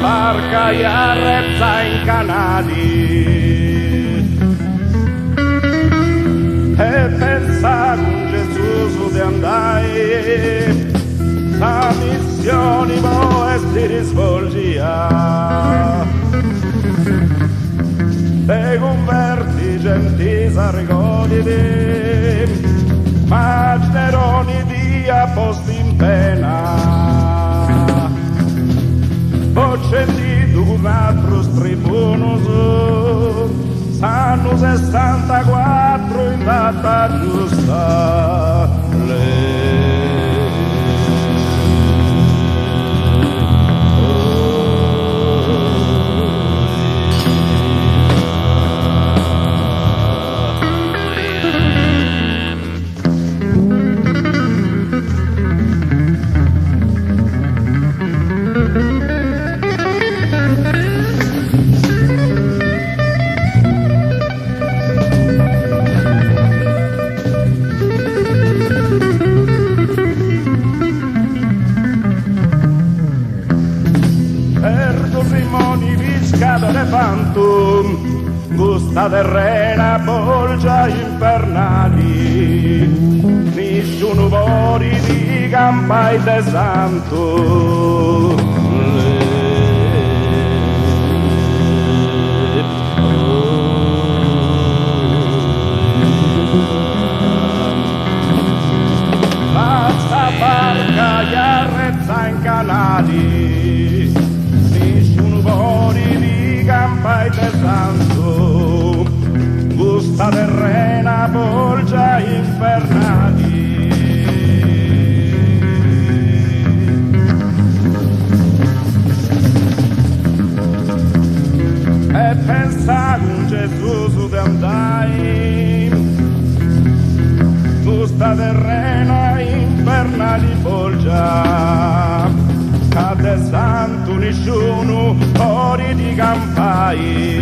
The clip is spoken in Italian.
barca e arrezza in canali e pensa con Gesù di andare la missione può si risvolgia te converti gentisa ricordi ma generoni dia posti in pena voce di dun'altro tribunus sanno 64 in data giusta gusta terrena bolgia infernali nessuno vuole di campai de santo basta barca e arrezza in canali nessuno vuole di campai de santo gusta terrena bolgia infernali e pensa con Gesù su di andai gusta terrena infernali bolgia cade santo nessuno ori di campai